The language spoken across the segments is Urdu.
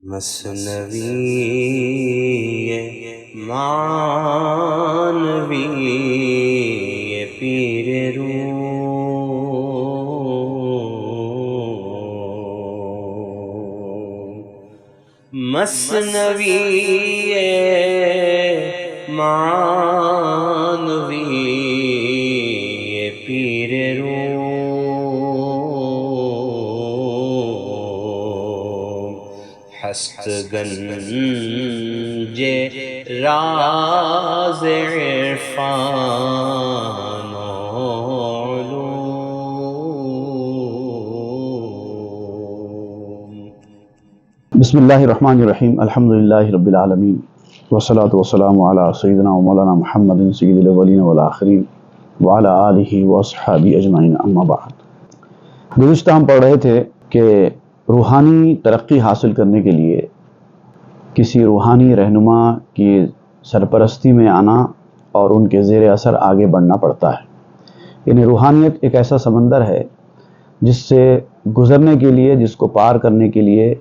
مثنوی معنوی پیر روم، مثنوی معنوی پیر روم، ہست گنج راز عرفان و علوم۔ بسم اللہ الرحمن الرحیم، الحمدللہ رب العالمین، والصلاة والسلام علی سیدنا و مولانا محمد سید الاولین والآخرین وعلی آلہ واصحابہ اجمعین، اما بعد۔ گزشتہ ہم پڑھ رہے تھے کہ روحانی ترقی حاصل کرنے کے لیے کسی روحانی رہنما کی سرپرستی میں آنا اور ان کے زیر اثر آگے بڑھنا پڑتا ہے۔ یعنی روحانیت ایک ایسا سمندر ہے جس سے گزرنے کے لیے، جس کو پار کرنے کے لیے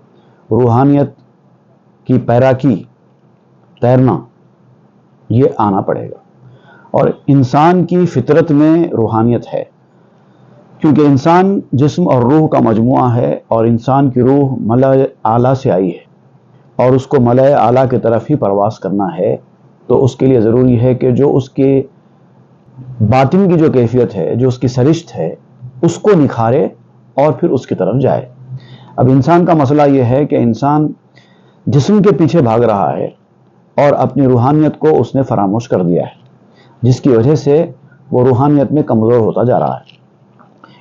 روحانیت کی پیراکی، تیرنا، یہ آنا پڑے گا۔ اور انسان کی فطرت میں روحانیت ہے، کیونکہ انسان جسم اور روح کا مجموعہ ہے، اور انسان کی روح ملأ اعلیٰ سے آئی ہے اور اس کو ملأ اعلیٰ کی طرف ہی پرواز کرنا ہے۔ تو اس کے لیے ضروری ہے کہ جو اس کے باطن کی جو کیفیت ہے، جو اس کی سرشت ہے، اس کو نکھارے اور پھر اس کی طرف جائے۔ اب انسان کا مسئلہ یہ ہے کہ انسان جسم کے پیچھے بھاگ رہا ہے اور اپنی روحانیت کو اس نے فراموش کر دیا ہے، جس کی وجہ سے وہ روحانیت میں کمزور ہوتا جا رہا ہے۔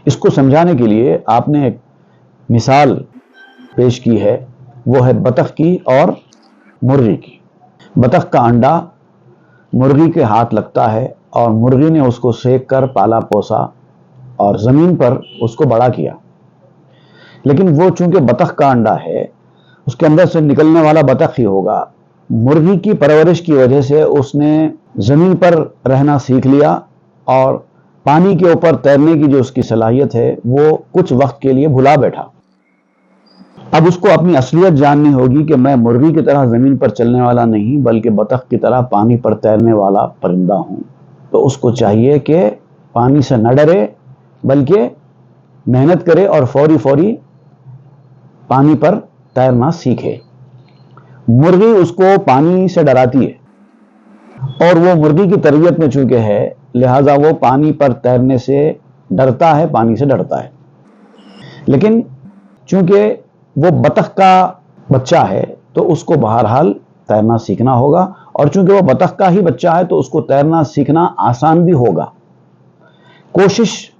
اس کو سمجھانے کے لیے آپ نے ایک مثال پیش کی ہے، وہ ہے بطخ کی اور مرغی کی۔ بطخ کا انڈا مرغی کے ہاتھ لگتا ہے اور مرغی نے اس کو سینک کر پالا پوسا اور زمین پر اس کو بڑا کیا، لیکن وہ چونکہ بطخ کا انڈا ہے، اس کے اندر سے نکلنے والا بطخ ہی ہوگا۔ مرغی کی پرورش کی وجہ سے اس نے زمین پر رہنا سیکھ لیا اور پانی کے اوپر تیرنے کی جو اس کی صلاحیت ہے وہ کچھ وقت کے لیے بھلا بیٹھا۔ اب اس کو اپنی اصلیت جاننی ہوگی کہ میں مرغی کی طرح زمین پر چلنے والا نہیں، بلکہ بطخ کی طرح پانی پر تیرنے والا پرندہ ہوں۔ تو اس کو چاہیے کہ پانی سے نہ ڈرے، بلکہ محنت کرے اور فوری پانی پر تیرنا سیکھے۔ مرغی اس کو پانی سے ڈراتی ہے، اور وہ مرغی کی تربیت میں چونکہ ہے، لہٰذا وہ پانی پر تیرنے سے ڈرتا ہے، پانی سے ڈرتا ہے۔ لیکن چونکہ وہ بطخ کا بچہ ہے تو اس کو بہرحال تیرنا سیکھنا ہوگا، اور چونکہ وہ بطخ کا ہی بچہ ہے تو اس کو تیرنا سیکھنا آسان بھی ہوگا۔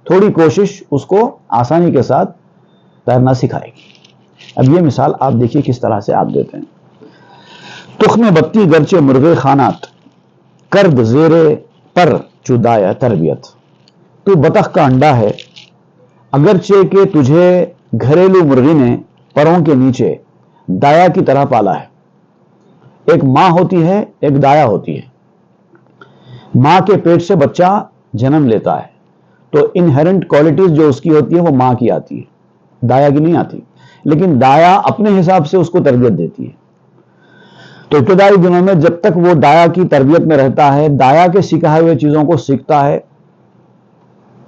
تھوڑی کوشش اس کو آسانی کے ساتھ تیرنا سکھائے گی۔ اب یہ مثال آپ دیکھیے کس طرح سے آپ دیتے ہیں۔ تخم بتی گرچہ مرغے خانات، کرد زیرے پر چودایا تربیت۔ تو بطخ کا انڈا ہے، اگرچہ کہ تجھے گھریلو مرغی نے پروں کے نیچے دایا کی طرح پالا ہے۔ ایک ماں ہوتی ہے، ایک دایا ہوتی ہے۔ ماں کے پیٹ سے بچہ جنم لیتا ہے تو انہیرنٹ کوالٹیز جو اس کی ہوتی ہے وہ ماں کی آتی ہے، دایا کی نہیں آتی، لیکن دایا اپنے حساب سے اس کو تربیت دیتی ہے۔ تو ابتدائی دنوں میں جب تک وہ دایا کی تربیت میں رہتا ہے، دایا کے سکھائے ہوئے چیزوں کو سیکھتا ہے،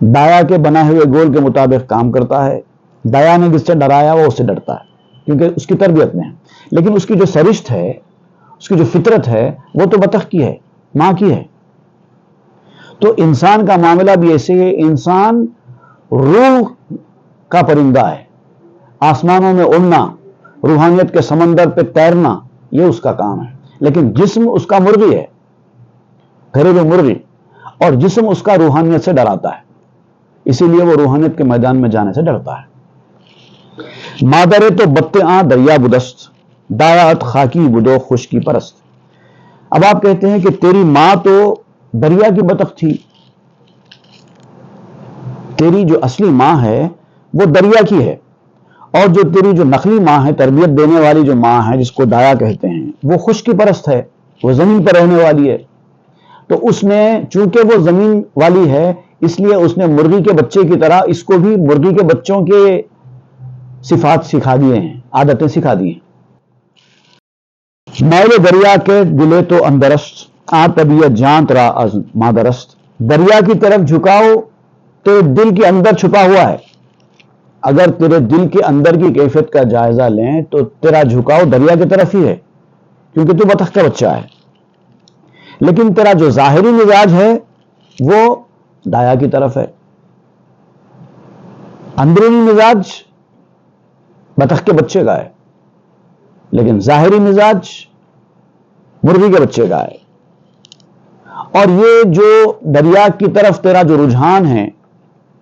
دایا کے بنائے ہوئے گول کے مطابق کام کرتا ہے۔ دایا نے جس سے ڈرایا وہ اس سے ڈرتا ہے، کیونکہ اس کی تربیت میں ہے۔ لیکن اس کی جو سرشت ہے، اس کی جو فطرت ہے، وہ تو بطخ کی ہے، ماں کی ہے۔ تو انسان کا معاملہ بھی ایسے ہے، انسان روح کا پرندہ ہے، آسمانوں میں اڑنا، روحانیت کے سمندر پہ تیرنا، یہ اس کا کام ہے۔ لیکن جسم اس کا مرغی ہے، گھریلو مرغی، اور جسم اس کا روحانیت سے ڈراتا ہے، اسی لیے وہ روحانیت کے میدان میں جانے سے ڈرتا ہے۔ مادرے تو بتے آں دریا بدست، دایات خاکی بدو خشکی پرست۔ اب آپ کہتے ہیں کہ تیری ماں تو دریا کی بطخ تھی، تیری جو اصلی ماں ہے وہ دریا کی ہے، اور جو تیری جو نقلی ماں ہے، تربیت دینے والی جو ماں ہے جس کو دایا کہتے ہیں، وہ خشکی پرست ہے، وہ زمین پر رہنے والی ہے۔ تو اس نے چونکہ وہ زمین والی ہے، اس لیے اس نے مرغی کے بچے کی طرح اس کو بھی مرغی کے بچوں کے صفات سکھا دیے ہیں، عادتیں سکھا دی ہیں۔ میل دریا کے دلے تو اندرست آ طبیعت جانت را از مادرست. دریا کی طرف جھکاؤ تیرے دل کے اندر چھپا ہوا ہے. اگر تیرے دل کے اندر کی کیفیت کا جائزہ لیں تو تیرا جھکاؤ دریا کی طرف ہی ہے، کیونکہ تو بطخ کا بچہ ہے. لیکن تیرا جو ظاہری مزاج ہے وہ دایا کی طرف ہے. اندرونی مزاج بطخ کے بچے کا ہے، لیکن ظاہری مزاج مرغی کے بچے کا ہے. اور یہ جو دریا کی طرف تیرا جو رجحان ہے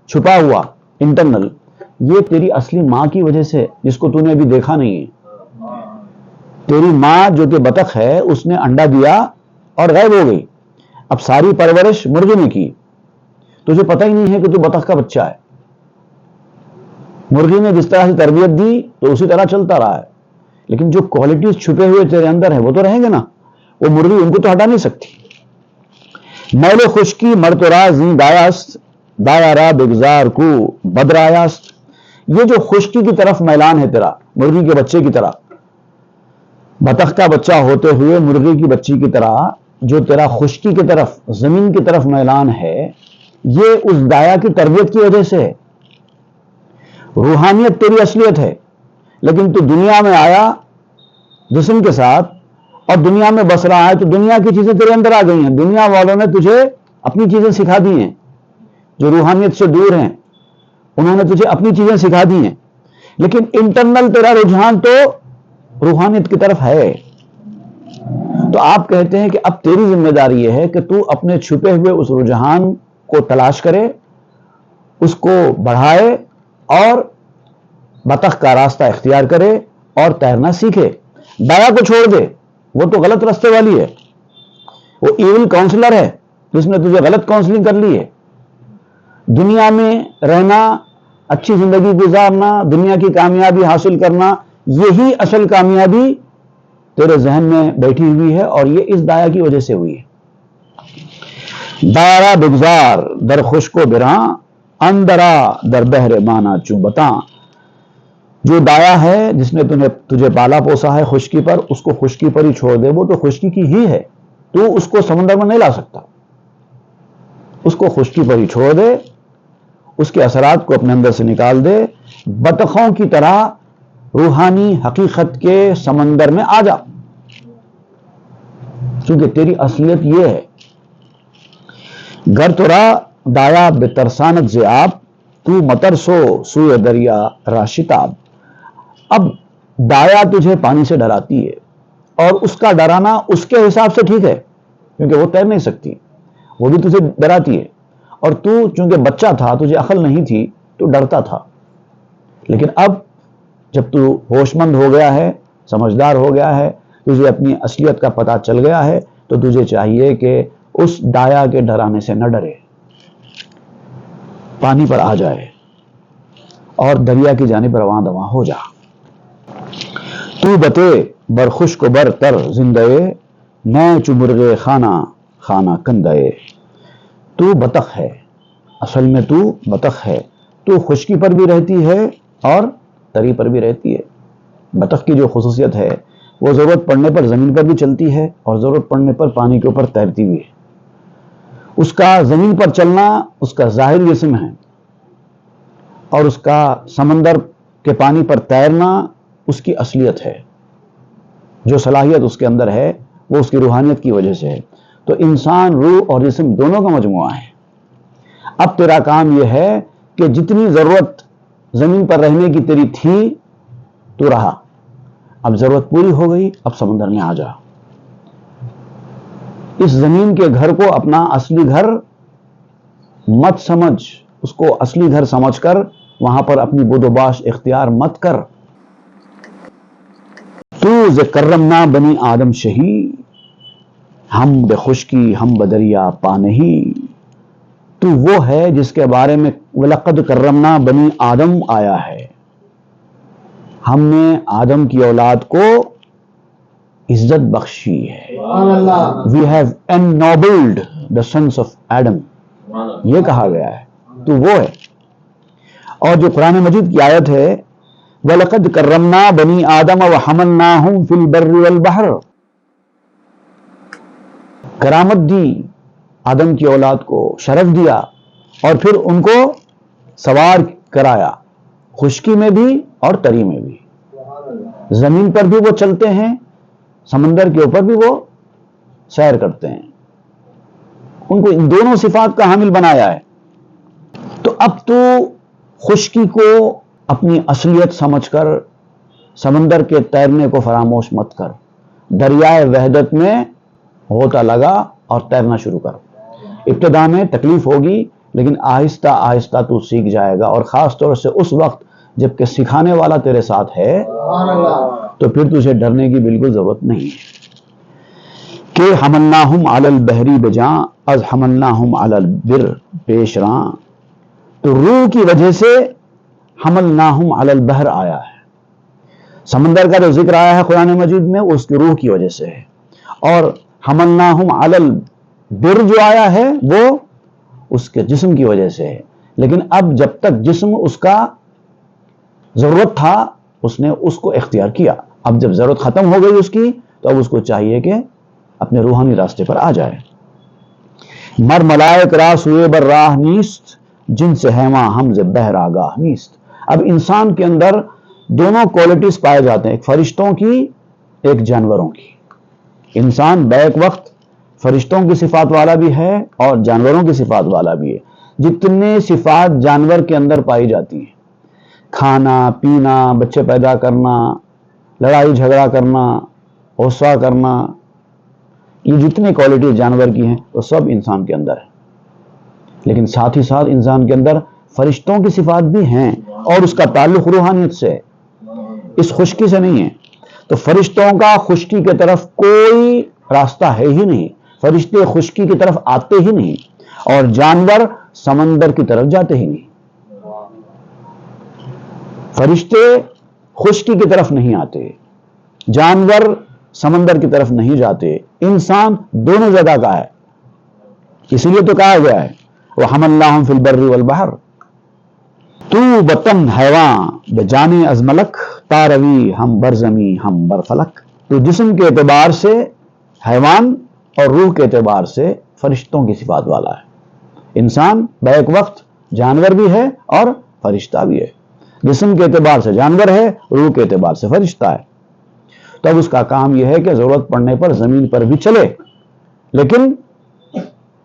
چھپا ہوا انٹرنل، یہ تیری اصلی ماں کی وجہ سے، جس کو تو نے ابھی دیکھا نہیں ہے. تیری ماں جو کہ بطخ ہے اس نے انڈا دیا اور غائب ہو گئی. اب ساری پرورش مرغی نے کی، تجھے پتہ ہی نہیں ہے کہ تو بطخ کا بچہ ہے. مرغی نے جس طرح سے تربیت دی تو اسی طرح چلتا رہا ہے، لیکن جو کوالٹیز چھپے ہوئے تیرے اندر ہیں وہ تو رہیں گے نا. وہ مرغی ان کو تو ہٹا نہیں سکتی. میل خشکی مرترا زین دایاست دایا را بگزار کو بدرایاست. یہ جو خشکی کی طرف میلان ہے تیرا مرغی کے بچے کی طرح، بطخ کا بچہ ہوتے ہوئے مرغی کی بچی کی طرح جو تیرا خشکی کی طرف زمین کی طرف میلان ہے، یہ اس دایا کی تربیت کی وجہ سے ہے. روحانیت تیری اصلیت ہے، لیکن تو دنیا میں آیا جسم کے ساتھ اور دنیا میں بس رہا ہے تو دنیا کی چیزیں تیرے اندر آ گئی ہیں. دنیا والوں نے تجھے اپنی چیزیں سکھا دی ہیں. جو روحانیت سے دور ہیں انہوں نے تجھے اپنی چیزیں سکھا دی ہیں، لیکن انٹرنل تیرا رجحان تو روحانیت کی طرف ہے. تو آپ کہتے ہیں کہ اب تیری ذمہ داری یہ ہے کہ تو اپنے چھپے ہوئے اس رجحان کو تلاش کرے، اس کو بڑھائے اور بطخ کا راستہ اختیار کرے اور تیرنا سیکھے. دایا کو چھوڑ دے، وہ تو غلط راستے والی ہے، وہ ایول کاؤنسلر ہے جس نے تجھے غلط کاؤنسلنگ کر لی ہے. دنیا میں رہنا، اچھی زندگی گزارنا، دنیا کی کامیابی حاصل کرنا، یہی اصل کامیابی تیرے ذہن میں بیٹھی ہوئی ہے اور یہ اس دایا کی وجہ سے ہوئی ہے. دارا بگزار در خشک و براں اندرا در بحر مانا چوں بتاں. جو دایا ہے جس نے تجھے پالا پوسا ہے خشکی پر، اس کو خشکی پر ہی چھوڑ دے. وہ تو خشکی کی ہی ہے، تو اس کو سمندر میں نہیں لا سکتا. اس کو خشکی پر ہی چھوڑ دے، اس کے اثرات کو اپنے اندر سے نکال دے. بطخوں کی طرح روحانی حقیقت کے سمندر میں آ جا، کیونکہ تیری اصلیت یہ ہے. گر ترا دایا بترسانت ز آب تو مترسو سوئے دریا راشتاب. اب دایا تجھے پانی سے ڈراتی ہے اور اس کا ڈرانا اس کے حساب سے ٹھیک ہے، کیونکہ وہ تیر نہیں سکتی، وہ بھی تجھے ڈراتی ہے. اور تو چونکہ بچہ تھا، تجھے عقل نہیں تھی، تو ڈرتا تھا. لیکن اب جب تو ہوش مند ہو گیا ہے، سمجھدار ہو گیا ہے، تجھے اپنی اصلیت کا پتہ چل گیا ہے، تو تجھے چاہیے کہ اس دایا کے ڈرانے سے نہ ڈرے، پانی پر آ جائے اور دریا کی جانب رواں دواں ہو جا. تو بتے بر خشک بر تر زندے میں چمرغے خانہ خانہ کندے. تو بطخ ہے، اصل میں تو بطخ ہے. تو خشکی پر بھی رہتی ہے اور تری پر بھی رہتی ہے. بطخ کی جو خصوصیت ہے وہ ضرورت پڑنے پر زمین پر بھی چلتی ہے اور ضرورت پڑنے پر پانی کے اوپر تیرتی بھی ہے. اس کا زمین پر چلنا اس کا ظاہری جسم ہے اور اس کا سمندر کے پانی پر تیرنا اس کی اصلیت ہے. جو صلاحیت اس کے اندر ہے وہ اس کی روحانیت کی وجہ سے ہے. تو انسان روح اور جسم دونوں کا مجموعہ ہے. اب تیرا کام یہ ہے کہ جتنی ضرورت زمین پر رہنے کی تیری تھی تو رہا، اب ضرورت پوری ہو گئی، اب سمندر میں آ جا. اس زمین کے گھر کو اپنا اصلی گھر مت سمجھ، اس کو اصلی گھر سمجھ کر وہاں پر اپنی بود و باش اختیار مت کر. تو ز کرمنا بنی آدم شہی ہم بے خشکی ہم بدریا پا نہیں. تو وہ ہے جس کے بارے میں وَلَقَدْ كَرَّمْنَا بنی آدم آیا ہے. ہم نے آدم کی اولاد کو عزت بخشی ہے. We have ennobled the sons of Adam. یہ کہا گیا ہے. تو وہ ہے. اور جو قرآن مجید کی آیت ہے وَلَقَدْ كَرَّمْنَا بَنِي آدَمَ وَحَمَلْنَاهُمْ فِي الْبَرِّ وَالْبَحْرِ. کرامت دی آدم کی اولاد کو، شرف دیا، اور پھر ان کو سوار کرایا، خشکی میں بھی اور تری میں بھی۔ زمین پر بھی وہ چلتے ہیں، سمندر کے اوپر بھی وہ سیر کرتے ہیں، ان کو ان دونوں صفات کا حامل بنایا ہے۔ تو اب تو خشکی کو اپنی اصلیت سمجھ کر سمندر کے تیرنے کو فراموش مت کر، دریائے وحدت میں غوطہ لگا اور تیرنا شروع کر۔ ابتدا میں تکلیف ہوگی، لیکن آہستہ آہستہ تو سیکھ جائے گا، اور خاص طور سے اس وقت جب کہ سکھانے والا تیرے ساتھ ہے تو پھر تجھے ڈرنے کی بالکل ضرورت نہیں ہے۔ کہ حملناہم علی البحر بجاں از حملناہم علی البر پیشراں، تو روح کی وجہ سے حملناہم علی البحر آیا ہے۔ سمندر کا جو ذکر آیا ہے قرآن مجید میں اس کی روح کی وجہ سے ہے، اور حملناہم علی البر جو آیا ہے وہ اس کے جسم کی وجہ سے ہے۔ لیکن اب جب تک جسم اس کا ضرورت تھا اس نے اس کو اختیار کیا، اب جب ضرورت ختم ہو گئی اس کی تو اب اس کو چاہیے کہ اپنے روحانی راستے پر آ جائے۔ مر ملائک راس ہوئے بر راہ نیست، جن سے ہیما ہم ز بہر آگاہ نیست۔ اب انسان کے اندر دونوں کوالٹیز پائے جاتے ہیں، ایک فرشتوں کی ایک جانوروں کی۔ انسان بیک وقت فرشتوں کی صفات والا بھی ہے اور جانوروں کی صفات والا بھی ہے۔ جتنے صفات جانور کے اندر پائی جاتی ہیں، کھانا پینا، بچے پیدا کرنا، لڑائی جھگڑا کرنا، غصہ کرنا، یہ جتنے کوالٹیز جانور کی ہیں وہ سب انسان کے اندر ہے۔ لیکن ساتھ ہی ساتھ انسان کے اندر فرشتوں کی صفات بھی ہیں، اور اس کا تعلق روحانیت سے ہے، اس خشکی سے نہیں ہے۔ تو فرشتوں کا خشکی کی طرف کوئی راستہ ہے ہی نہیں، فرشتے خشکی کی طرف آتے ہی نہیں، اور جانور سمندر کی طرف جاتے ہی نہیں۔ فرشتے خشکی کی طرف نہیں آتے، جانور سمندر کی طرف نہیں جاتے، انسان دونوں جگہ کا ہے۔ اسی لیے تو کہا گیا ہے وَحَمَلْنَاهُمْ فِي الْبَرِّ وَالْبَحْرِ، تو بطن حیوان بجانے از ملک، تاروی ہم برزمی ہم برفلک۔ تو جسم کے اعتبار سے حیوان اور روح کے اعتبار سے فرشتوں کی صفات والا ہے۔ انسان بیک وقت جانور بھی ہے اور فرشتہ بھی ہے، جسم کے اعتبار سے جانور ہے، روح کے اعتبار سے فرشتہ ہے۔ تو اب اس کا کام یہ ہے کہ ضرورت پڑنے پر زمین پر بھی چلے، لیکن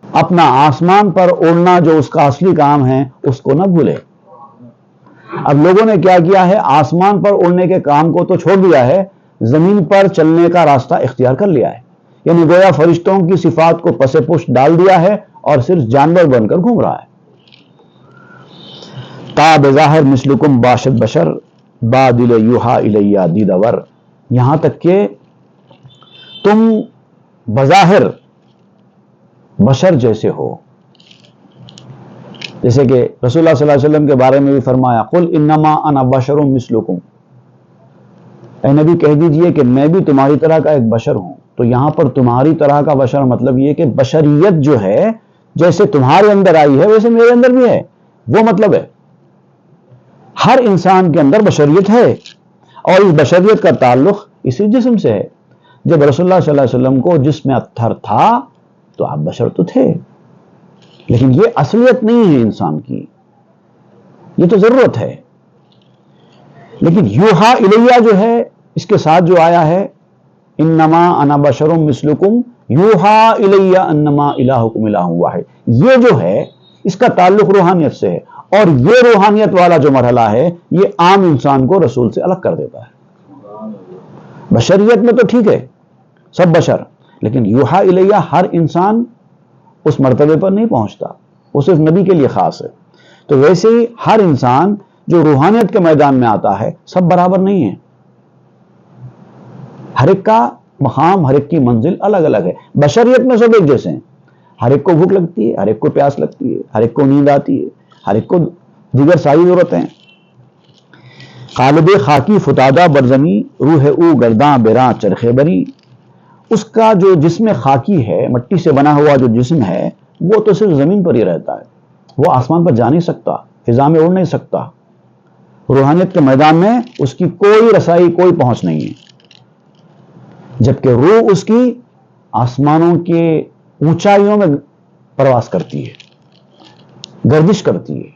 اپنا آسمان پر اڑنا جو اس کا اصلی کام ہے اس کو نہ بھولے۔ اب لوگوں نے کیا کیا ہے، آسمان پر اڑنے کے کام کو تو چھوڑ دیا ہے، زمین پر چلنے کا راستہ اختیار کر لیا ہے، یعنی گویا فرشتوں کی صفات کو پس پشت ڈال دیا ہے اور صرف جانور بن کر گھوم رہا ہے۔ تا بظاہر مثلکم باشد بشر، با دل یوحا الیہ دیدور، یہاں تک کہ تم بظاہر بشر جیسے ہو، جیسے کہ رسول اللہ صلی اللہ علیہ وسلم کے بارے میں بھی فرمایا قل انما انا بشر مثلکم، اے نبی کہہ دیجئے کہ میں بھی تمہاری طرح کا ایک بشر ہوں۔ تو یہاں پر تمہاری طرح کا بشر مطلب یہ کہ بشریت جو ہے جیسے تمہارے اندر آئی ہے ویسے میرے اندر بھی ہے، وہ مطلب ہے۔ ہر انسان کے اندر بشریت ہے، اور اس بشریت کا تعلق اسی جسم سے ہے۔ جب رسول اللہ صلی اللہ علیہ وسلم کو جسم اطہر تھا تو آپ بشر تو تھے، لیکن یہ اصلیت نہیں ہے انسان کی، یہ تو ضرورت ہے۔ لیکن یوحا الیہ جو ہے اس کے ساتھ جو آیا ہے انما انا بشر مثلکم یوحا الیہ انما الہکم الہ واحد، یہ جو ہے اس کا تعلق روحانیت سے ہے، اور یہ روحانیت والا جو مرحلہ ہے یہ عام انسان کو رسول سے الگ کر دیتا ہے۔ بشریت میں تو ٹھیک ہے سب بشر، لیکن یوحا الیہ ہر انسان اس مرتبے پر نہیں پہنچتا، وہ صرف نبی کے لیے خاص ہے۔ تو ویسے ہی ہر انسان جو روحانیت کے میدان میں آتا ہے سب برابر نہیں ہے، ہر ایک کا مقام، ہر ایک کی منزل الگ الگ ہے۔ بشریت میں سب ایک جیسے ہیں، ہر ایک کو بھوک لگتی ہے، ہر ایک کو پیاس لگتی ہے، ہر ایک کو نیند آتی ہے، ہر ایک کو دیگر ساری ضرورتیں۔ قالب خاکی فتادہ برزمی، روح او گرداں براں چرخے بری، اس کا جو جسم خاکی ہے، مٹی سے بنا ہوا جو جسم ہے وہ تو صرف زمین پر ہی رہتا ہے، وہ آسمان پر جا نہیں سکتا، فضا میں اڑ نہیں سکتا، روحانیت کے میدان میں اس کی کوئی رسائی، کوئی پہنچ نہیں ہے۔ جبکہ روح اس کی آسمانوں کے اونچائیوں میں پرواز کرتی ہے، گردش کرتی ہے،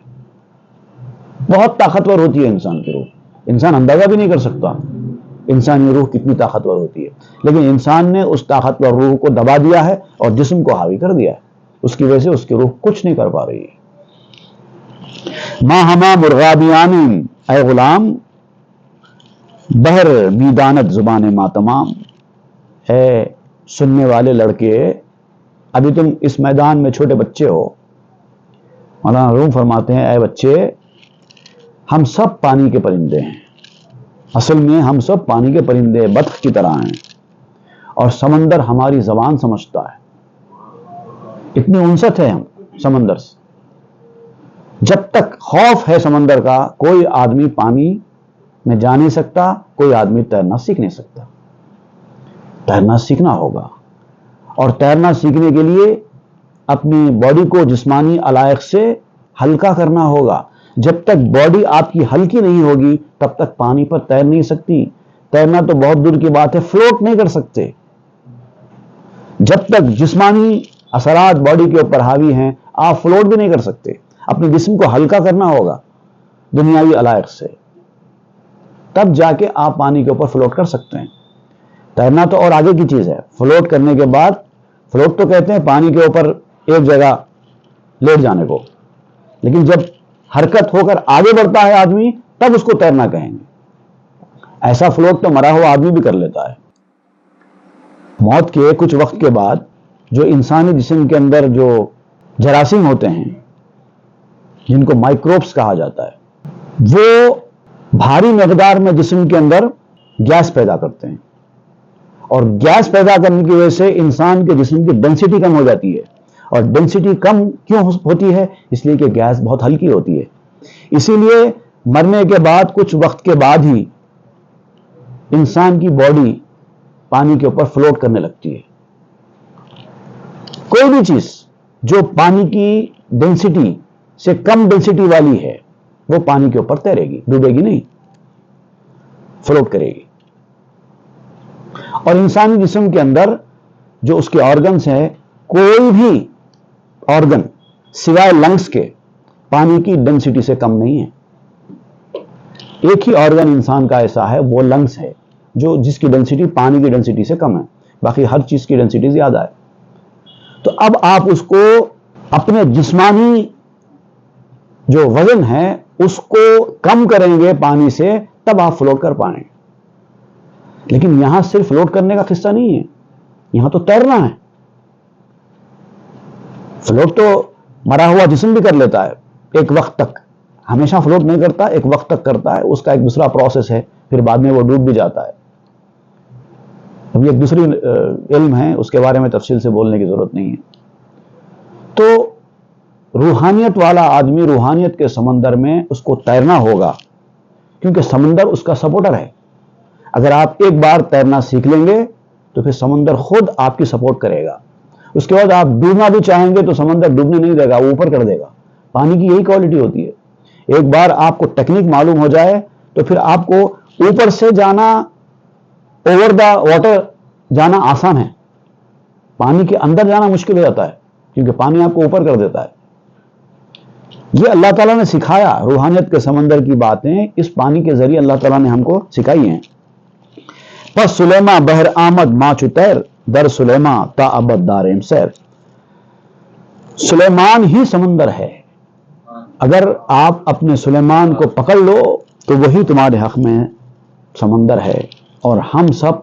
بہت طاقتور ہوتی ہے انسان کی روح. انسان اندازہ بھی نہیں کر سکتا انسانی روح کتنی طاقتور ہوتی ہے، لیکن انسان نے اس طاقتور روح کو دبا دیا ہے اور جسم کو حاوی کر دیا ہے. اس کی وجہ سے اس کی روح کچھ نہیں کر پا رہی ہے. ماں ہما مرغابیان اے غلام، بہر میدانت زبان ماتمام. اے سننے والے لڑکے، ابھی تم اس میدان میں چھوٹے بچے ہو. مولانا روم فرماتے ہیں اے بچے، ہم سب پانی کے پرندے ہیں. اصل میں ہم سب پانی کے پرندے بطخ کی طرح ہیں، اور سمندر ہماری زبان سمجھتا ہے. اتنی انست ہے ہم سمندر سے. جب تک خوف ہے سمندر کا، کوئی آدمی پانی میں جا نہیں سکتا، کوئی آدمی تیرنا سیکھ نہیں سکتا. تیرنا سیکھنا ہوگا، اور تیرنا سیکھنے کے لیے اپنی باڈی کو جسمانی علائق سے ہلکا کرنا ہوگا. جب تک باڈی آپ کی ہلکی نہیں ہوگی تب تک پانی پر تیر نہیں سکتی. تیرنا تو بہت دور کی بات ہے، فلوٹ نہیں کر سکتے. جب تک جسمانی اثرات باڈی کے اوپر حاوی ہیں آپ فلوٹ بھی نہیں کر سکتے. اپنے جسم کو ہلکا کرنا ہوگا دنیاوی علائق سے، تب جا کے آپ پانی کے اوپر فلوٹ کر سکتے ہیں. تیرنا تو اور آگے کی چیز ہے. فلوٹ کرنے کے بعد، فلوٹ تو کہتے ہیں پانی کے اوپر ایک جگہ لیٹ جانے کو، لیکن جب حرکت ہو کر آگے بڑھتا ہے آدمی تب اس کو تیرنا کہیں گے. ایسا فلوٹ تو مرا ہوا آدمی بھی کر لیتا ہے. موت کے کچھ وقت کے بعد جو انسانی جسم کے اندر جو جراثیم ہوتے ہیں جن کو مائکروبس کہا جاتا ہے، وہ بھاری مقدار میں جسم کے اندر گیس پیدا کرتے ہیں، اور گیس پیدا کرنے کی وجہ سے انسان کے جسم کی ڈینسٹی کم ہو جاتی ہے. اور ڈینسٹی کم کیوں ہوتی ہے؟ اس لیے کہ گیس بہت ہلکی ہوتی ہے. اسی لیے مرنے کے بعد کچھ وقت کے بعد ہی انسان کی باڈی پانی کے اوپر فلوٹ کرنے لگتی ہے. کوئی بھی چیز جو پانی کی ڈینسٹی سے کم ڈینسٹی والی ہے وہ پانی کے اوپر تیرے گی، ڈوبے گی نہیں، فلوٹ کرے گی. اور انسانی جسم کے اندر جو اس کے آرگنز ہیں، کوئی بھی آرگن سوائے لنگس کے پانی کی ڈینسٹی سے کم نہیں ہے. ایک ہی آرگن انسان کا ایسا ہے، وہ لنگس ہے، جس کی ڈینسٹی پانی کی ڈینسٹی سے کم ہے. باقی ہر چیز کی ڈینسٹی زیادہ ہے. تو اب آپ اس کو اپنے جسمانی جو وزن ہے اس کو کم کریں گے پانی سے، تب آپ فلوٹ کر پائیں. لیکن یہاں صرف فلوٹ کرنے کا قصہ نہیں ہے، یہاں تو تیرنا ہے. فلوٹ تو مرا ہوا جسم بھی کر لیتا ہے ایک وقت تک، ہمیشہ فلوٹ نہیں کرتا، ایک وقت تک کرتا ہے. اس کا ایک دوسرا پروسیس ہے، پھر بعد میں وہ ڈوب بھی جاتا ہے. اب یہ ایک دوسری علم ہے، اس کے بارے میں تفصیل سے بولنے کی ضرورت نہیں ہے. تو روحانیت والا آدمی روحانیت کے سمندر میں اس کو تیرنا ہوگا، کیونکہ سمندر اس کا سپورٹر ہے. اگر آپ ایک بار تیرنا سیکھ لیں گے تو پھر سمندر خود آپ کی سپورٹ کرے گا. اس کے بعد آپ ڈوبنا بھی چاہیں گے تو سمندر ڈوبنے نہیں دے گا، وہ اوپر کر دے گا. پانی کی یہی کوالٹی ہوتی ہے. ایک بار آپ کو ٹیکنیک معلوم ہو جائے تو پھر آپ کو اوپر سے جانا، اوور دا واٹر جانا آسان ہے. پانی کے اندر جانا مشکل ہو جاتا ہے کیونکہ پانی آپ کو اوپر کر دیتا ہے. یہ اللہ تعالیٰ نے سکھایا. روحانیت کے سمندر کی باتیں اس پانی کے ذریعے اللہ تعالیٰ نے ہم کو سکھائی ہیں. پس سلیما بہر آمد ما چتیر، در سلیما تا ابد داریم سیر. سلیمان ہی سمندر ہے. اگر آپ اپنے سلیمان کو پکڑ لو تو وہی تمہارے حق میں سمندر ہے. اور ہم سب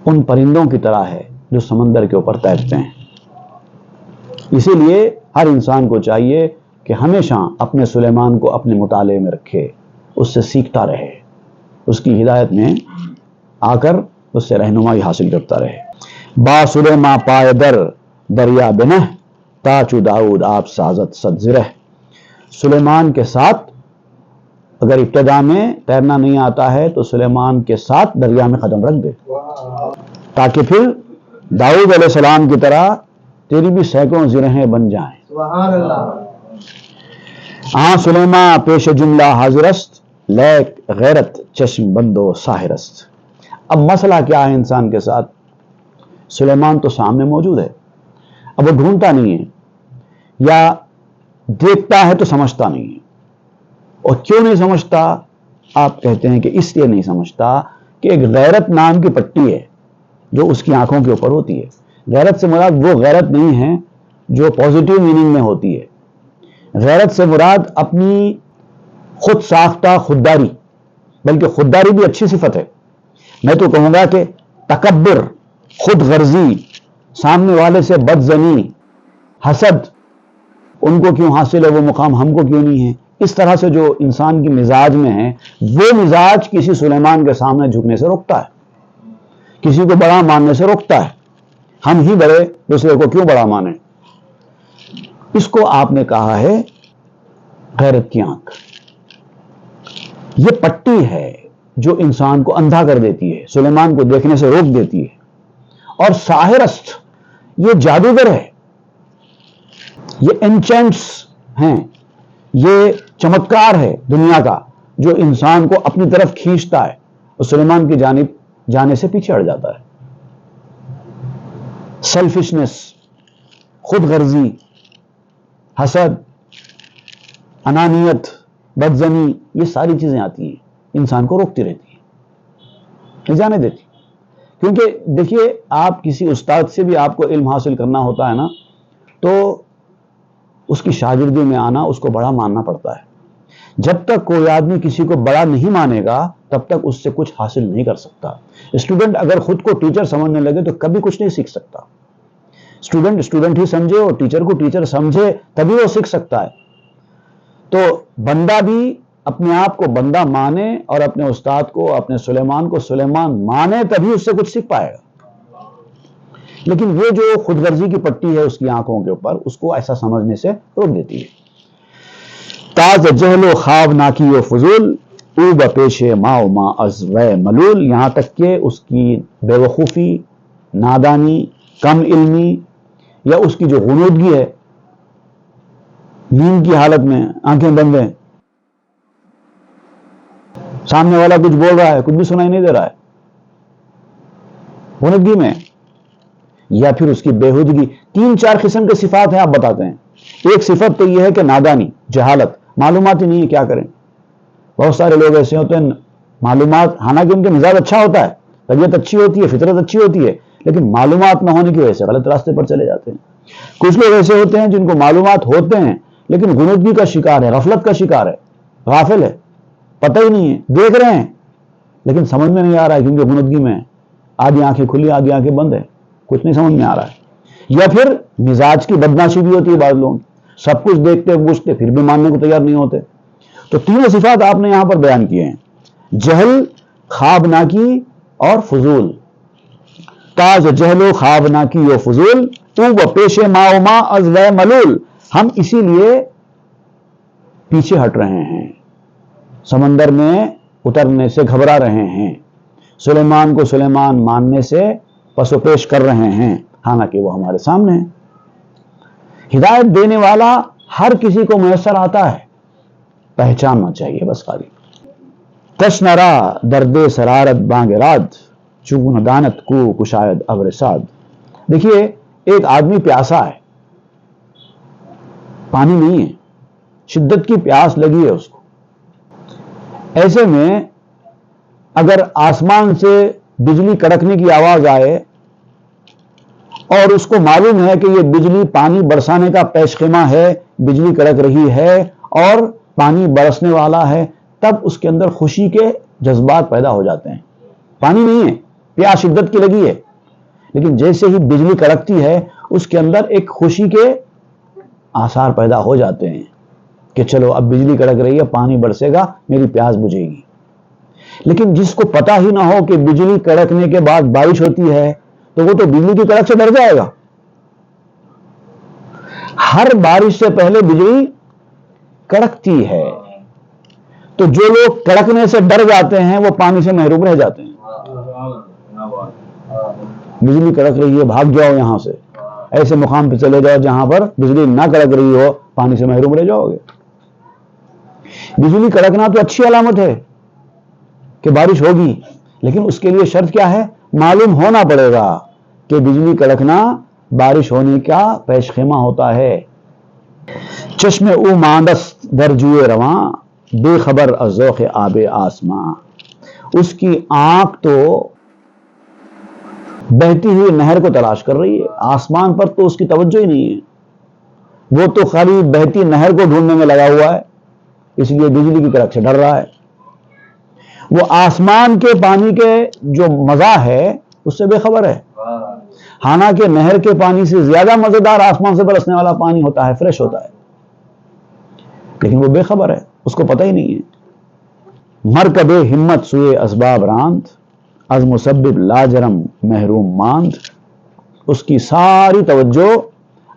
ان پرندوں کی طرح ہے جو سمندر کے اوپر تیرتے ہیں. اسی لیے ہر انسان کو چاہیے کہ ہمیشہ اپنے سلیمان کو اپنے مطالعے میں رکھے، اس سے سیکھتا رہے، اس کی ہدایت میں آ کر اس سے رہنمائی حاصل کرتا رہے. با سلیما پائے در دریا بنہ، تاچو داؤد آپ سازت صد زرہ. سلیمان کے ساتھ اگر ابتدا میں تیرنا نہیں آتا ہے تو سلیمان کے ساتھ دریا میں قدم رکھ دے، تاکہ پھر داؤد علیہ السلام کی طرح تیری بھی سینکڑوں زرہیں بن جائیں. سبحان اللہ. سلیما پیش جملہ حاضرست، لیک غیرت چشم بندو ساحرست. اب مسئلہ کیا ہے انسان کے ساتھ؟ سلیمان تو سامنے موجود ہے، اب وہ ڈھونڈتا نہیں ہے یا دیکھتا ہے تو سمجھتا نہیں ہے. اور کیوں نہیں سمجھتا؟ آپ کہتے ہیں کہ اس لیے نہیں سمجھتا کہ ایک غیرت نام کی پٹی ہے جو اس کی آنکھوں کے اوپر ہوتی ہے. غیرت سے مراد وہ غیرت نہیں ہے جو پازیٹیو میننگ میں ہوتی ہے. غیرت سے مراد اپنی خود ساختہ خودداری، بلکہ خودداری بھی اچھی صفت ہے. میں تو کہوں گا کہ تکبر، خود غرضی، سامنے والے سے بدظنی، حسد، ان کو کیوں حاصل ہے وہ مقام ہم کو کیوں نہیں ہے، اس طرح سے جو انسان کی مزاج میں ہے، وہ مزاج کسی سلیمان کے سامنے جھکنے سے روکتا ہے، کسی کو بڑا ماننے سے روکتا ہے. ہم ہی بڑے، دوسرے کو کیوں بڑا مانے؟ اس کو آپ نے کہا ہے غیرت کی آنکھ. یہ پٹی ہے جو انسان کو اندھا کر دیتی ہے، سلیمان کو دیکھنے سے روک دیتی ہے. اور ساحرست، یہ جادوگر ہے، یہ انچینٹس ہیں، یہ چمتکار ہے دنیا کا جو انسان کو اپنی طرف کھینچتا ہے اور سلیمان کی جانب جانے سے پیچھے ہٹ جاتا ہے. سیلفشنس، خود غرضی، حسد، انانیت، بدظنی، یہ ساری چیزیں آتی ہیں، انسان کو روکتی رہتی ہیں، نہیں جانے دیتی. کیونکہ دیکھیے، آپ کسی استاد سے بھی آپ کو علم حاصل کرنا ہوتا ہے نا، تو اس کی شاگردی میں آنا، اس کو بڑا ماننا پڑتا ہے. جب تک کوئی آدمی کسی کو بڑا نہیں مانے گا تب تک اس سے کچھ حاصل نہیں کر سکتا. اسٹوڈنٹ اگر خود کو ٹیچر سمجھنے لگے تو کبھی کچھ نہیں سیکھ سکتا. اسٹوڈنٹ ہی سمجھے اور ٹیچر کو ٹیچر سمجھے تبھی وہ سیکھ سکتا ہے. تو بندہ بھی اپنے آپ کو بندہ مانے اور اپنے استاد کو، اپنے سلیمان کو سلیمان مانے، تبھی اس سے کچھ سیکھ پائے گا. لیکن وہ جو خود غرضی کی پٹی ہے اس کی آنکھوں کے اوپر، اس کو ایسا سمجھنے سے روک دیتی ہے. تاز جہل و خواب ناکی و فضول، او بپیش ما و ما از و ملول. یہاں تک کہ اس کی بے وقوفی، نادانی، کم علمی، یا اس کی جو غنودگی ہے، نیند کی حالت میں آنکھیں بند ہیں، سامنے والا کچھ بول رہا ہے، کچھ بھی سنائی نہیں دے رہا ہے، غنودگی میں، یا پھر اس کی بےہودگی. 3-4 قسم کے صفات ہیں، آپ بتاتے ہیں. ایک صفت تو یہ ہے کہ نادانی، جہالت، معلومات ہی نہیں ہے کیا کریں. بہت سارے لوگ ایسے ہوتے ہیں، معلومات، حالانکہ ان کے مزاج اچھا ہوتا ہے، طبیعت اچھی ہوتی ہے، فطرت اچھی ہوتی ہے، لیکن معلومات نہ ہونے کی وجہ سے غلط راستے پر چلے جاتے ہیں. کچھ لوگ ایسے ہوتے ہیں جن کو معلومات ہوتے ہیں لیکن غنودگی کا شکار ہے، غفلت کا شکار ہے، غافل ہے، پتہ ہی نہیں ہے، دیکھ رہے ہیں لیکن سمجھ میں نہیں آ رہا ہے کیونکہ غنودگی میں آدھی آنکھیں کھلی آدھی آنکھیں بند ہیں، کچھ نہیں سمجھ میں آ رہا ہے. یا پھر مزاج کی بدماشی بھی ہوتی ہے، بعض لوگ سب کچھ دیکھتے بوجھتے پھر بھی ماننے کو تیار نہیں ہوتے. تو 3 صفات آپ نے یہاں پر بیان کیے ہیں: جہل، خوابناکی اور فضول. تاز جہل و خوابناکی و فضول، تو و پیش ما و ما از و ملول. ہم اسی لیے پیچھے ہٹ رہے ہیں، سمندر میں اترنے سے گھبرا رہے ہیں، سلیمان کو سلیمان ماننے سے پس و پیش کر رہے ہیں، حالانکہ وہ ہمارے سامنے ہے. ہدایت دینے والا ہر کسی کو میسر آتا ہے، پہچاننا چاہیے بس خالی. تشنرا درد سرارت بانگ رات، چون دانت کو کشاید ابر ساد. دیکھیے، ایک آدمی پیاسا ہے، پانی نہیں ہے، شدت کی پیاس لگی ہے اس کو. ایسے میں اگر آسمان سے بجلی کڑکنے کی آواز آئے اور اس کو معلوم ہے کہ یہ بجلی پانی برسانے کا پیش خیمہ ہے، بجلی کڑک رہی ہے اور پانی برسنے والا ہے، تب اس کے اندر خوشی کے جذبات پیدا ہو جاتے ہیں. پانی نہیں ہے، پیاس شدت کی لگی ہے، لیکن جیسے ہی بجلی کڑکتی ہے اس کے اندر ایک خوشی کے آثار پیدا ہو جاتے ہیں کہ چلو اب بجلی کڑک رہی ہے، پانی برسے گا، میری پیاس بجھے گی. لیکن جس کو پتا ہی نہ ہو کہ بجلی کڑکنے کے بعد بارش ہوتی ہے تو وہ تو بجلی کی کڑک سے ڈر جائے گا. ہر بارش سے پہلے بجلی کڑکتی ہے، تو جو لوگ کڑکنے سے ڈر جاتے ہیں وہ پانی سے محروم رہ جاتے ہیں. بجلی کڑک رہی ہے، بھاگ جاؤ یہاں سے، ایسے مقام پہ چلے جاؤ جہاں پر بجلی نہ کڑک رہی ہو، پانی سے محروم رہ جاؤ گے. بجلی کڑکنا تو اچھی علامت ہے کہ بارش ہوگی، لیکن اس کے لیے شرط کیا ہے؟ معلوم ہونا پڑے گا کہ بجلی کڑکنا بارش ہونے کا پیش خیمہ ہوتا ہے۔ چشم او ماندست در جوئے رواں، بے خبر از ذوق آب آسماں۔ اس کی آنکھ تو بہتی ہوئی نہر کو تلاش کر رہی ہے، آسمان پر تو اس کی توجہ ہی نہیں ہے، وہ تو خالی بہتی نہر کو ڈھونڈنے میں لگا ہوا ہے، اس لیے بجلی کی کڑک سے ڈر رہا ہے۔ وہ آسمان کے پانی کے جو مزہ ہے اس سے بے خبر ہے، حالانکہ نہر کے پانی سے زیادہ مزیدار آسمان سے برسنے والا پانی ہوتا ہے، فریش ہوتا ہے، لیکن وہ بے خبر ہے، اس کو پتہ ہی نہیں ہے۔ مرکب ہمت سوئے اسباب راند، از مسبب لاجرم محروم ماند۔ اس کی ساری توجہ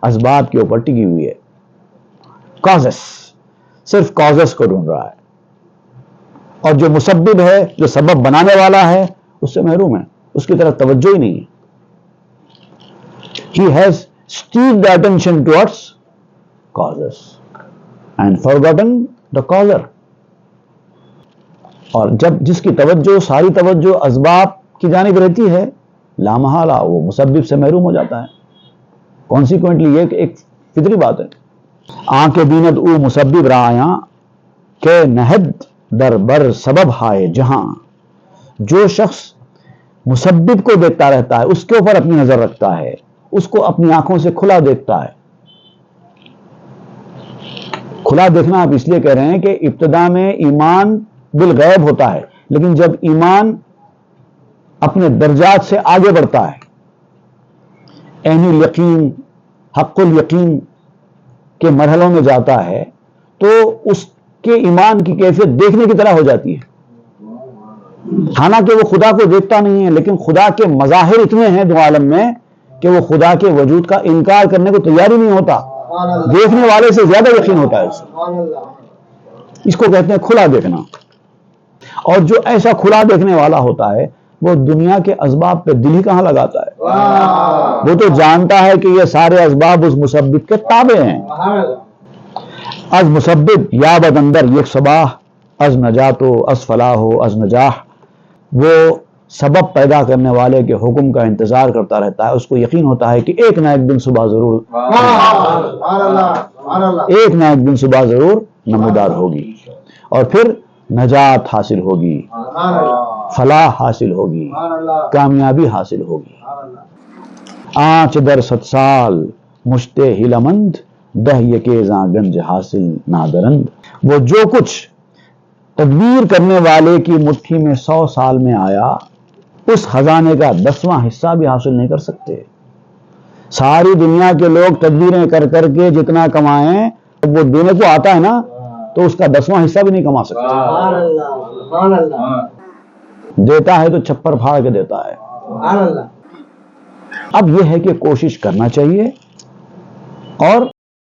اسباب کے اوپر ٹکی ہوئی ہے، کازس، صرف کازس کو ڈھونڈ رہا ہے، اور جو مسبب ہے، جو سبب بنانے والا ہے، اس سے محروم ہے، اس کی طرف توجہ ہی نہیں ہے۔ He has steered the attention towards causes and forgotten the causer۔ اور جب جس کی توجہ، ساری توجہ اسباب کی جانب رہتی ہے، لامحالہ وہ مسبب سے محروم ہو جاتا ہے۔ کانسیکوینٹلی یہ ایک فطری بات ہے۔ آنکھ بیند او مسبب رایاں، کہ نہد در بر سبب ہائے جہاں۔ جو شخص مسبب کو دیکھتا رہتا ہے، اس کے اوپر اپنی نظر رکھتا ہے، اس کو اپنی آنکھوں سے کھلا دیکھتا ہے۔ کھلا دیکھنا آپ اس لیے کہہ رہے ہیں کہ ابتدا میں ایمان بالغیب ہوتا ہے، لیکن جب ایمان اپنے درجات سے آگے بڑھتا ہے، عین الیقین، حق الیقین کے مرحلوں میں جاتا ہے، تو اس کے ایمان کی کیفیت دیکھنے کی طرح ہو جاتی ہے۔ حالانکہ وہ خدا کو دیکھتا نہیں ہے، لیکن خدا کے مظاہر اتنے ہیں دو عالم میں کہ وہ خدا کے وجود کا انکار کرنے کو تیار ہی نہیں ہوتا، دیکھنے والے سے زیادہ یقین ہوتا ہے اس کو کہتے ہیں کھلا دیکھنا۔ اور جو ایسا کھلا دیکھنے والا ہوتا ہے، وہ دنیا کے اسباب پہ دل ہی کہاں لگاتا ہے، وہ تو جانتا ہے کہ یہ سارے اسباب اس مسبب کے تابع ہیں۔ از مسبب یابد اندر یک صباح، از نجاتو از فلاح از نجاح۔ وہ سبب پیدا کرنے والے کے حکم کا انتظار کرتا رہتا ہے، اس کو یقین ہوتا ہے کہ ایک نہ ایک دن صبح ضرور نمودار ہوگی، اور پھر نجات حاصل ہوگی، فلاح حاصل ہوگی، کامیابی حاصل ہوگی۔ آنچ در 100 سال مشت ہیلمند، دہ یکیزاں گنج حاصل نادرند۔ وہ جو کچھ تدبیر کرنے والے کی مٹھی میں 100 سال میں آیا، اس خزانے کا 10واں حصہ بھی حاصل نہیں کر سکتے۔ ساری دنیا کے لوگ تدبیریں کر کر کے جتنا کمائیں، وہ دینے کو آتا ہے نا تو اس کا 10واں حصہ بھی نہیں کما سکتا۔ دیتا ہے تو چھپر پھاڑ کے دیتا ہے۔ اب یہ ہے کہ کوشش کرنا چاہیے، اور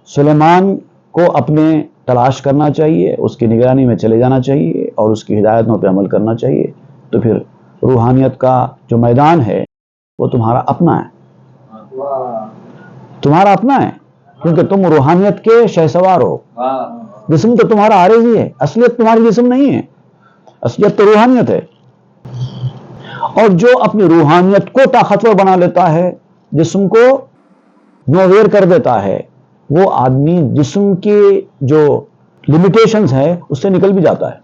سلیمان کو اپنے تلاش کرنا چاہیے، اس کی نگرانی میں چلے جانا چاہیے، اور اس کی ہدایتوں پہ عمل کرنا چاہیے، تو پھر روحانیت کا جو میدان ہے وہ تمہارا اپنا ہے، تمہارا اپنا ہے، کیونکہ تم روحانیت کے شہسوار ہو۔ جسم تو تمہارا عارضی ہے، اصلیت تمہاری جسم نہیں ہے، اصلیت تو روحانیت ہے۔ اور جو اپنی روحانیت کو طاقتور بنا لیتا ہے، جسم کو نوویر کر دیتا ہے، وہ آدمی جسم کی جو لمیٹیشنز ہے اس سے نکل بھی جاتا ہے۔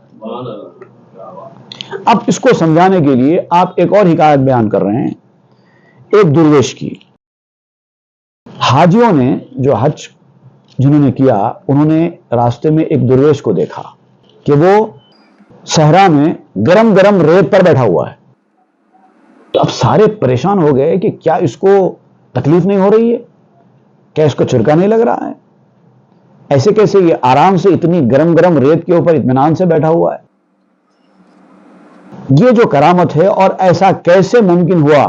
اب اس کو سمجھانے کے لیے آپ ایک اور حکایت بیان کر رہے ہیں، ایک درویش کی۔ حاجیوں نے جو حج جنہوں نے کیا، انہوں نے راستے میں ایک درویش کو دیکھا کہ وہ صحرا میں گرم گرم ریت پر بیٹھا ہوا ہے۔ تو اب سارے پریشان ہو گئے کہ کیا اس کو تکلیف نہیں ہو رہی ہے، کیا اس کو چھڑکا نہیں لگ رہا ہے، ایسے کیسے یہ آرام سے اتنی گرم گرم ریت کے اوپر اطمینان سے بیٹھا ہوا ہے، یہ جو کرامت ہے، اور ایسا کیسے ممکن ہوا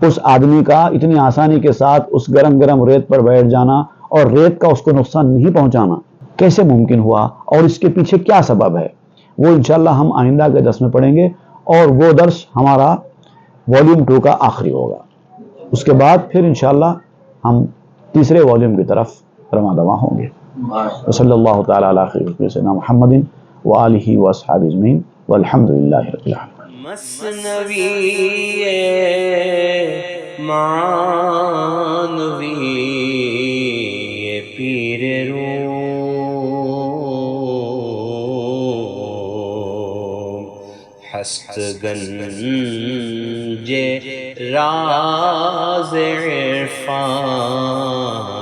اس آدمی کا اتنی آسانی کے ساتھ اس گرم گرم ریت پر بیٹھ جانا اور ریت کا اس کو نقصان نہیں پہنچانا، کیسے ممکن ہوا، اور اس کے پیچھے کیا سبب ہے، وہ انشاءاللہ ہم آئندہ کے درس میں پڑھیں گے، اور وہ درس ہمارا والیوم 2 کا آخری ہوگا۔ اس کے بعد پھر انشاءاللہ ہم تیسرے والیوم کی طرف رواں دواں ہوں گے۔ صلی اللہ تعالی علی خیر سیدنا محمد وآلہ واصحابہ اجمعین والحمد للہ رب العالمین۔ مثنوی معنوی پیر روم ہست گنج راز عرفان